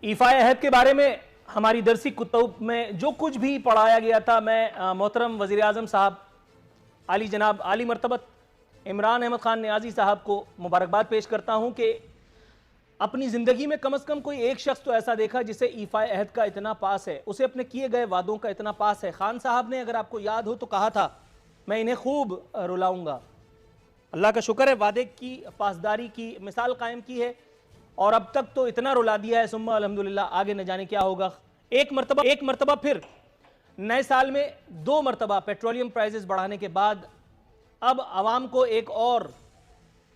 ईफा अहद के बारे में हमारी दरसी कुतुब में जो कुछ भी पढ़ाया गया था, मैं मोहतरम वज़ीर आज़म साहब आली जनाब आली मरतबत इमरान अहमद खान नियाज़ी साहब को मुबारकबाद पेश करता हूं कि अपनी ज़िंदगी में कम से कम कोई एक शख्स तो ऐसा देखा जिसे ईफा अहद का इतना पास है, उसे अपने किए गए वादों का इतना पास है। खान साहब ने, अगर आपको याद हो तो, कहा था मैं इन्हें खूब रुलाऊंगा। अल्लाह का शुक्र है, वादे की पासदारी की मिसाल कायम की है और अब तक तो इतना रुला दिया है, सुम्मा अल्हम्दुलिल्लाह, आगे न जाने क्या होगा। एक मरतबा फिर नए साल में 2 मरतबा पेट्रोलियम प्राइसेस बढ़ाने के बाद अब आवाम को एक और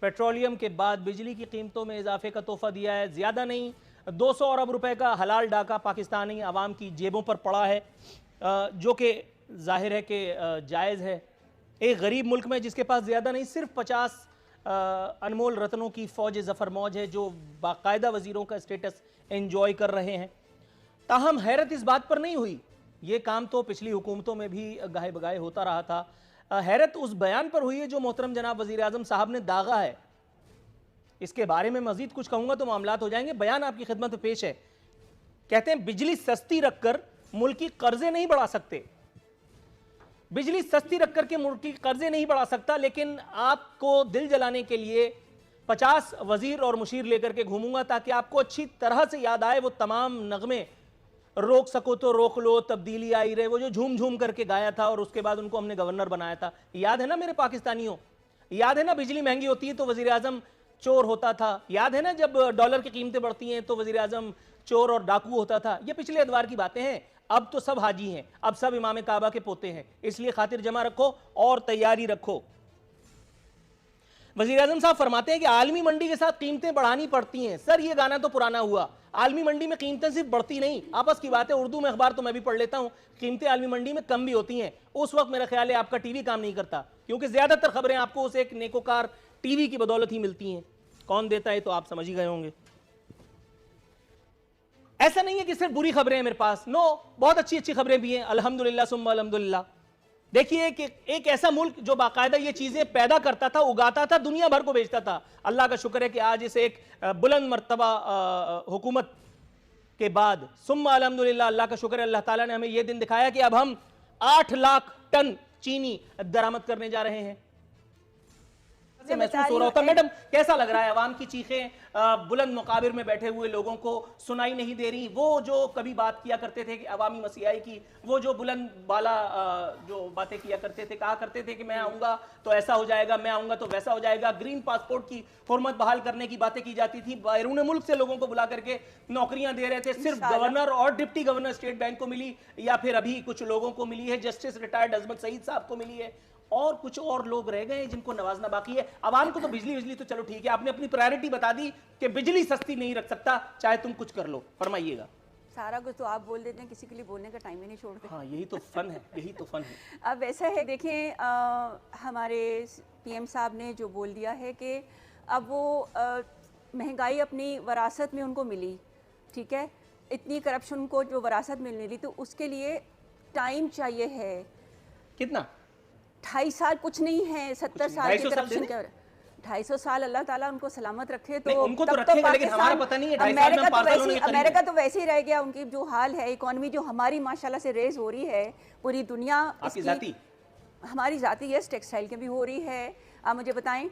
पेट्रोलियम के बाद बिजली की कीमतों में इजाफे का तोहफा दिया है। ज़्यादा नहीं, 200 अरब रुपए का हलाल डाका पाकिस्तानी आवाम की जेबों पर पड़ा है, जो कि जाहिर है कि जायज़ है। एक गरीब मुल्क में जिसके पास ज़्यादा नहीं, सिर्फ 50 अनमोल रत्नों की फ़ौज ज़फ़र मौज है, जो बाकायदा वज़ीरों का स्टेटस एंजॉय कर रहे हैं। ताहम हैरत इस बात पर नहीं हुई, ये काम तो पिछली हुकूमतों में भी गाहे बगाहे होता रहा था। हैरत उस बयान पर हुई है जो मोहतरम जनाब वज़ीर आज़म साहब ने दागा है। इसके बारे में मज़ीद कुछ कहूँगा तो मामलात हो जाएंगे। बयान आपकी खिदमत में पेश है। कहते हैं बिजली सस्ती रखकर मुल्क की कर्जे नहीं बढ़ा सकते, बिजली सस्ती रखकर के मुल्क की कर्जे नहीं बढ़ा सकता, लेकिन आपको दिल जलाने के लिए 50 वज़ीर और मुशीर लेकर के घूमूंगा ताकि आपको अच्छी तरह से याद आए वो तमाम नगमे, रोक सको तो रोक लो, तब्दीली आई रहे, वो जो झूम झूम करके गाया था और उसके बाद उनको हमने गवर्नर बनाया था। याद है ना मेरे पाकिस्तानियों? याद है ना बिजली महंगी होती है तो वज़ीर आज़म चोर होता था? याद है ना जब डॉलर की कीमतें बढ़ती हैं तो वज़ीर आज़म चोर और डाकू होता था? ये पिछले अदवार की बातें हैं। अब तो सब हाजी हैं, अब सब इमाम काबा के पोते हैं, इसलिए खातिर जमा रखो और तैयारी रखो। वज़ीर आज़म साहब फरमाते हैं कि आलमी मंडी के साथ कीमतें बढ़ानी पड़ती हैं। सर, ये गाना तो पुराना हुआ। आलमी मंडी में कीमतें सिर्फ बढ़ती नहीं, आपस की बात है। उर्दू में अखबार तो मैं भी पढ़ लेता हूँ, कीमतें आलमी मंडी में कम भी होती हैं। उस वक्त मेरा ख्याल है आपका टीवी काम नहीं करता, क्योंकि ज्यादातर खबरें आपको उस एक नेकोकार टीवी की बदौलत ही मिलती हैं। कौन देता है तो आप समझ ही गए होंगे। ऐसा नहीं है कि सिर्फ बुरी खबरें हैं मेरे पास, नो, बहुत अच्छी अच्छी खबरें भी हैं, अल्हम्दुलिल्लाह सुम्मा अल्हम्दुलिल्लाह। देखिए कि एक ऐसा मुल्क जो बाकायदा ये चीजें पैदा करता था, उगाता था, दुनिया भर को बेचता था। अल्लाह का शुक्र है कि आज इसे एक बुलंद मर्तबा हुकूमत के बाद, सुम्मा अल्हम्दुलिल्लाह, अल्लाह का शुक्र है, अल्लाह ताला ने हमें यह दिन दिखाया कि अब हम 8 लाख टन चीनी दरामद करने जा रहे हैं। महसूस हो रहा होता। मैडम, कैसा लग रहा है? अवाम की चीखें बुलंद मुकाबिर में बैठे हुए लोगों को सुनाई नहीं दे रही। वो जो कभी बात किया करते थे कि अवामी मसीहाई की, वो जो बुलंद बाला जो बातें किया करते थे, कहा करते थे कि मैं आऊंगा तो ऐसा हो जाएगा, मैं आऊंगा तो वैसा हो जाएगा। ग्रीन पासपोर्ट की हुर्मत बहाल करने की बातें की जाती थी। बैरून मुल्क से लोगों को बुला करके नौकरियां दे रहे थे। सिर्फ गवर्नर और डिप्टी गवर्नर स्टेट बैंक को मिली, या फिर अभी कुछ लोगों को मिली है, जस्टिस रिटायर्ड अजमत सईद साहब को मिली है, और कुछ और लोग रह गए जिनको नवाजना बाकी है। आवाम को तो बिजली तो चलो ठीक है, आपने अपनी प्रायोरिटी बता दी कि बिजली सस्ती नहीं रख सकता, चाहे तुम कुछ कर लो। फरमाइएगा। सारा कुछ तो आप बोल देते हैं, किसी के लिए बोलने का टाइम ही नहीं छोड़ते। हाँ, यही तो फन है, यही तो फन है। अब ऐसा है, देखें, हमारे पीएम साहब ने जो बोल दिया है कि अब वो महंगाई अपनी वरासत में उनको मिली, ठीक है, इतनी करप्शन को जो वरासत मिलने ली, तो उसके लिए टाइम चाहिए है। कितना? 2.5 साल कुछ नहीं है, 70 साल के करप्शन के। 250 साल अल्लाह ताला उनको सलामत रखे, तो उनको तो रखेगा, लेकिन हमारा पता नहीं है। अमेरिका तो वैसे ही रह गया। उनकी जो हाल है, इकोनॉमी जो हमारी माशाल्लाह से रेज हो रही है, पूरी दुनिया हमारी जाती है, टेक्सटाइल की भी हो रही है। आप मुझे बताएं,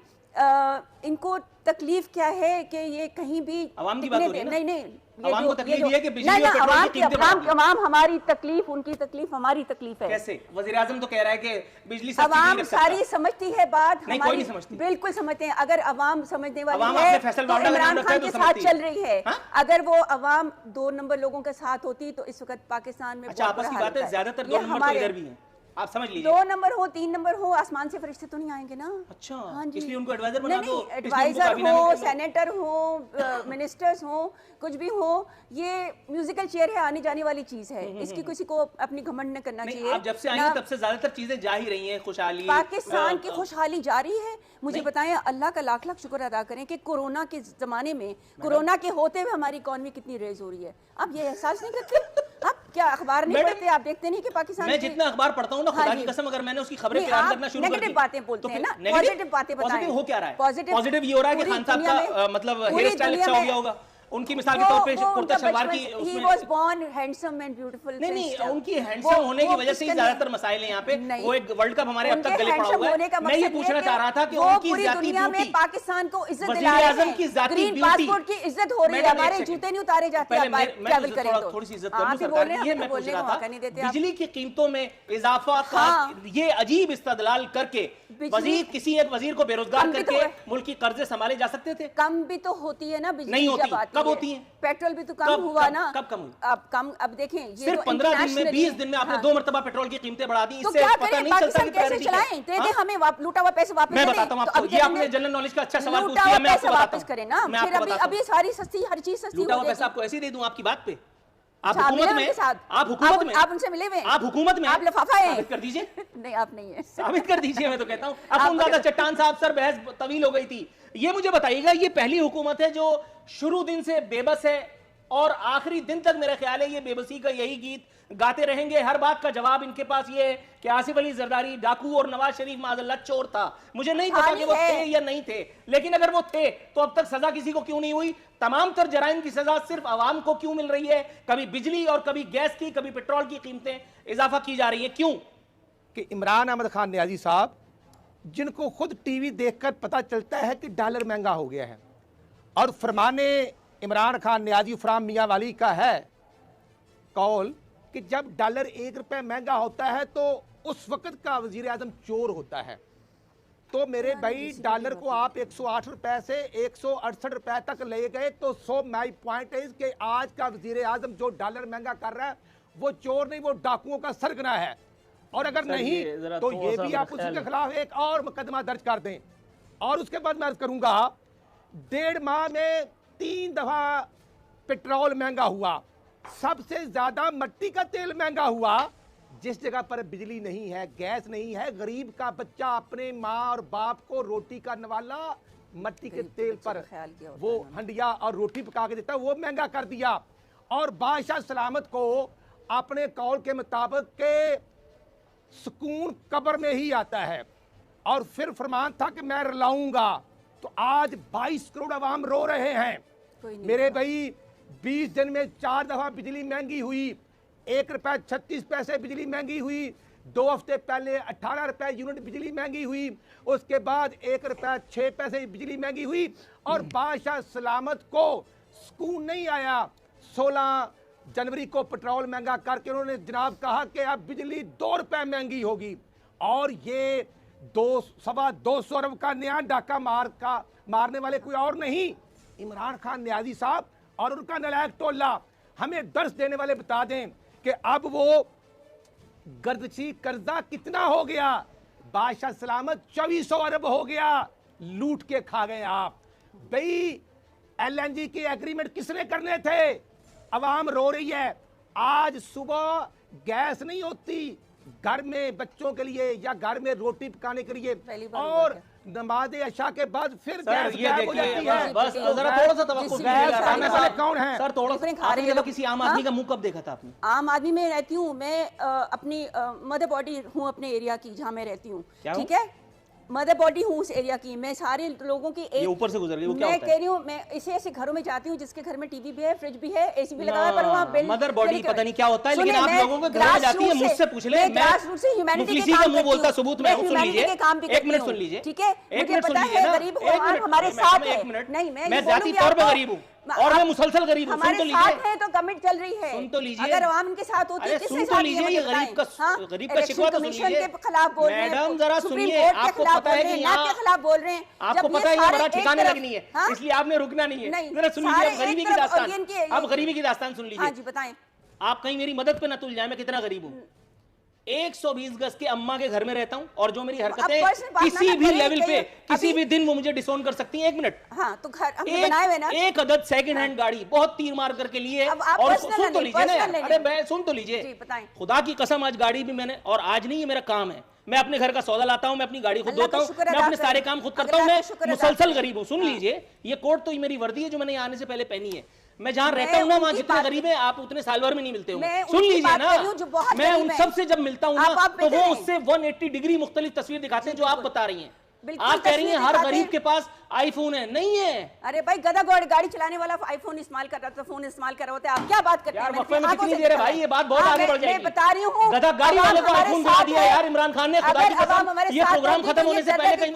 इनको तकलीफ क्या है कि ये कहीं भी आवाम की बात हो रही है ना? नहीं, आवाम को तकलीफ है कि बिजली और पेट्रोल की कीमतें आवाम हमारी तकलीफ, उनकी तकलीफ हमारी तकलीफ है। कैसे? वज़ीर आज़म तो कह रहा है कि बिजली सस्ती आवाम नहीं रख सकता। सारी समझती है बात, नहीं, कोई नहीं समझती। बिल्कुल समझते हैं। अगर आवाम समझने वाली आवाम है तो इमरान खान के साथ चल रही है। हा? अगर वो आवाम 2 नंबर लोगों के साथ होती तो इस वक्त पाकिस्तान में अच्छा, आपस की बात है, ज्यादातर 2 नंबर तो इधर भी हैं, आप समझ लीजिए। 2 नंबर हो, 3 नंबर हो, आसमान से फरिश्ते तो नहीं आएंगे ना। अच्छा, हाँ जी, इसलिए उनको एडवाइजर बना दो। एडवाइजर हो, सेनेटर हो, मिनिस्टर्स हो, कुछ भी हो, ये म्यूजिकल चेयर है, आने जाने वाली चीज है। इसकी किसी को अपनी घमंड न करना चाहिए। आप जब से आई हैं तब से ज्यादातर चीजें जा ही रही हैं, खुशहाली, पाकिस्तान की खुशहाली जारी है। मुझे बताएं, अल्लाह का लाख लाख शुक्र अदा करें कि कोरोना के जमाने में, कोरोना के होते हुए हमारी इकोनॉमी कितनी रेज हो रही है। आप ये एहसास नहीं करते? आप क्या अखबार नहीं पढ़ते? आप देखते नहीं कि पाकिस्तान मैं जितना अखबार पढ़ता हूँ ना, खुदा की कसम, अगर मैंने उसकी खबरें तैयार करना शुरू कर दी, नेगेटिव बातें बोलते हैं ना, पॉजिटिव बातें बताएं। पॉजिटिव हो क्या रहा है? पॉजिटिव ये हो रहा है कि खान साहब का मतलब हेयर स्टाइल अच्छा हो गया होगा, उनकी मिसाल के तौर पे कुर्ता शलवार की he was born handsome and beautiful. नहीं, उनकी हैंडसम होने की वजह से ही ज्यादातर मसाइल हैं यहाँ पे। वो एक वर्ल्ड कप हमारे अब तक गले पड़ा हुआ है। मैं ये पूछना चाह रहा था कि उनकी जाती ब्यूटी, पाकिस्तान को इज्जत वज़ीर आज़म की जाती ब्यूटी, पासपोर्ट की इज्जत हो रही है, हमारे जूते नहीं उतारे जाते हैं। मैं थोड़ी सी इज्जत करूं सरकार, ये मैं पूछ रहा था, बिजली की कीमतों में इजाफा का ये अजीब इस्तदलाल करके वजीर, किसी एक वजीर को बेरोजगार करके मुल्क की कर्जे संभाले जा सकते थे? कम भी तो होती है ना बिजली, नहीं होती। कब होती है? पेट्रोल भी तो कम हुआ ना। कब कम हुई? अब कम, अब देखें सिर्फ 15 दिन में 20 दिन में आपने 2 मरतबा पेट्रोल की कीमतें बढ़ा दी। तो इससे क्या पता करें, नहीं चलता कि कैसे चलाएं? दे दे हमें लूटा हुआ पैसे वापस। मैं बताता हूं आपको, ये आपने जनरल नॉलेज का अच्छा सवाल पूछ लिया, मैं आपको बताता हूं। करें ना, फिर अभी सारी सस्ती, हर चीज सस्ती लूटा हुआ पैसा आपको ऐसे ही दे दूं आपकी बात पे? आप हुकूमत में, आप उनसे मिले हुए, आप हुकूमत में, आप लिफाफा है, साबित कर दीजिए। नहीं आप नहीं है, साबित कर दीजिए। मैं तो कहता हूँ अखुंज़ादा चट्टान साहब, सर बहस तवील हो गई थी। ये मुझे बताइएगा, ये पहली हुकूमत है जो शुरू दिन से बेबस है और आखिरी दिन तक मेरा ख्याल है ये बेबसी का यही गीत गाते रहेंगे। हर बात का जवाब इनके पास ये है कि आसिफ अली जरदारी डाकू और नवाज शरीफ माज़अल्लाह चोर था। मुझे नहीं पता कि वो थे या नहीं थे, लेकिन अगर वो थे तो अब तक सजा किसी को क्यों नहीं हुई? तमाम तर जराइम की सजा सिर्फ आवाम को क्यों मिल रही है? कभी बिजली और कभी गैस की, कभी पेट्रोल की कीमतें इजाफा की जा रही है, क्यों? कि इमरान अहमद खान नियाज़ी साहब, जिनको खुद टीवी देखकर पता चलता है कि डॉलर महंगा हो गया है, और फरमाने इमरान खान नियाज़ी फराम मियाँ वाली का है कौल कि जब डॉलर 1 रुपये महंगा होता है तो उस वक़्त का वज़ीर आज़म चोर होता है। तो मेरे भाई डॉलर को आप 108 रुपये से 168 रुपये तक ले गए, तो सो माई पॉइंट इज कि आज का वज़ीर आज़म जो डॉलर महंगा कर रहा है वो चोर नहीं, वो डाकुओं का सरगना है। और अगर नहीं तो ये भी आप उसके खिलाफ एक और मुकदमा दर्ज कर दें। और उसके बाद मैं अर्ज करूंगा, 1.5 माह में 3 दफा पेट्रोल महंगा हुआ, सबसे ज्यादा मिट्टी का तेल महंगा हुआ। जिस जगह पर बिजली नहीं है, गैस नहीं है, गरीब का बच्चा अपने माँ और बाप को रोटी का नवाला मिट्टी के तेल पर वो हंडिया और रोटी पका के देता, वो महंगा कर दिया। और बादशाह सलामत को अपने कौल के मुताबिक के सुकून कब्र में ही आता है, और फिर फरमान था कि मैं रुलाऊंगा। तो आज 22 करोड़ अवाम रो रहे हैं। मेरे भाई 20 दिन में 4 दफा बिजली महंगी हुई, 1 रुपया 36 पैसे बिजली महंगी हुई, 2 हफ्ते पहले 18 रुपए यूनिट बिजली महंगी हुई, उसके बाद 1 रुपया 6 पैसे बिजली महंगी हुई। और बादशाह सलामत को सुकून नहीं आया। 16 जनवरी को पेट्रोल महंगा करके उन्होंने जनाब कहा कि अब बिजली 2 रुपए महंगी होगी, और ये 200 अरब का नया डाका मारने वाले कोई और नहीं, इमरान खान नियाज़ी साहब और उनका नलायक टोला हमें दर्श देने वाले बता दें कि अब वो गर्दशी कर्जा कितना हो गया। बादशाह सलामत 2400 अरब हो गया, लूट के खा गए आप। भाई LNG के एग्रीमेंट किसने करने थे? अवाम रो रही है। आज सुबह गैस नहीं होती घर में बच्चों के लिए या घर में रोटी पकाने के लिए, और नमाज अशा के बाद फिर गैस गायब हो जाती है। बस जरा थोड़ा सा तवक्कुफ कीजिएगा। कौन है सर? थोड़ा सा किसी आम आदमी का मुंह कब देखा था आपने? आम आदमी में रहती हूँ मैं, अपनी मदर बॉडी हूँ अपने एरिया की जहाँ मैं रहती हूँ, ठीक है, मदर बॉडी हूँ उस एरिया की। मैं सारे लोगों की एक ऊपर से गुजर गई, वो क्या मैं होता कह रही हूँ, मैं ऐसे घरों में जाती हूँ जिसके घर में टीवी भी है, फ्रिज भी है, एसी भी लगा है, पर वहाँ बिल मदर बॉडी पता नहीं क्या होता है, लेकिन आप लोगों के घर में जाती है, मुझसे पूछ ले। मैं ग्रासरूट से ह्यूमैनिटी के काम बोलता सबूत में सुन लीजिए, एक मिनट सुन लीजिए, ठीक है, मुझे पता है गरीब हमारे साथ है। नहीं, मैं जाती तौर पे गरीब हूँ और मैं मुसलसल गरीब हूँ। हमारे साथ है तो कमिट चल रही है, सुन तो लीजिए। अगर आवाम इनके साथ होती है, किसके साथ लीजिए, ये गरीब का शिकवा तो सुन लीजिए। के खिलाफ बोल रहे हैं, मैडम जरा सुनिए, आपको पता है कि यहाँ के खिलाफ बोल रहे हैं, आपको पता है ये बड़ा ठिकाने लगनी है, इसलिए आपने रुकना नहीं है। जरा सुन लीजिए, अब गरीबी की दास्तान, अब गरीबी की दास्तान सुन लीजिए। हाँ जी बताएं। आप कहीं मेरी मदद पे न तुल जाए, मैं कितना गरीब हूँ। 120 गज के अम्मा के घर में रहता हूँ, और जो मेरी हरकतें किसी भी लेवल पे किसी भी दिन वो मुझे डिसोन कर सकती हैं। 1 मिनट, हाँ, तो घर हमने बनाए हुए ना, एक अदद सेकंड हैंड गाड़ी बहुत तीर मार करके लिए, और सुन तो लीजिए ना, अरे मैं सुन तो लीजिए, खुदा की कसम आज गाड़ी भी मैंने, और आज नहीं, ये मेरा काम है, मैं अपने घर का सौदा लाता हूँ, मैं अपनी गाड़ी खुद धोता हूँ, मैं अपने सारे काम खुद करता हूँ, मैं मुसलसल गरीब हूँ। सुन लीजिए, ये कोट तो मेरी वर्दी है जो मैंने आने से पहले पहनी है। मैं जहाँ रहता हूँ ना, वहाँ जितने गरीब हैं आप उतने साल भर में नहीं मिलते हो। सुन लीजिए ना, मैं उन सबसे जब मिलता हूँ ना, तो वो उससे 180 डिग्री मुख्तलिफ तस्वीर दिखाते हैं जो आप बता रही हैं। आप कह रही हैं हर गरीब के पास आईफोन है, नहीं है। अरे भाई गधा गाड़ी चलाने वाला आईफोन इस्तेमाल कर रहा था, फोन इस्तेमाल कर रहा होता है, आप क्या बात करते हैं? यार वक्फे में कितनी देर है भाई, ये बात बहुत आगे बढ़ जाएगी। मैं बता रही हूँ, गधा गाड़ी वाले को आईफोन दिला दिया यार इमरान खान ने, खुदा की कसम, ये प्रोग्राम खत्म होने से पहले कहीं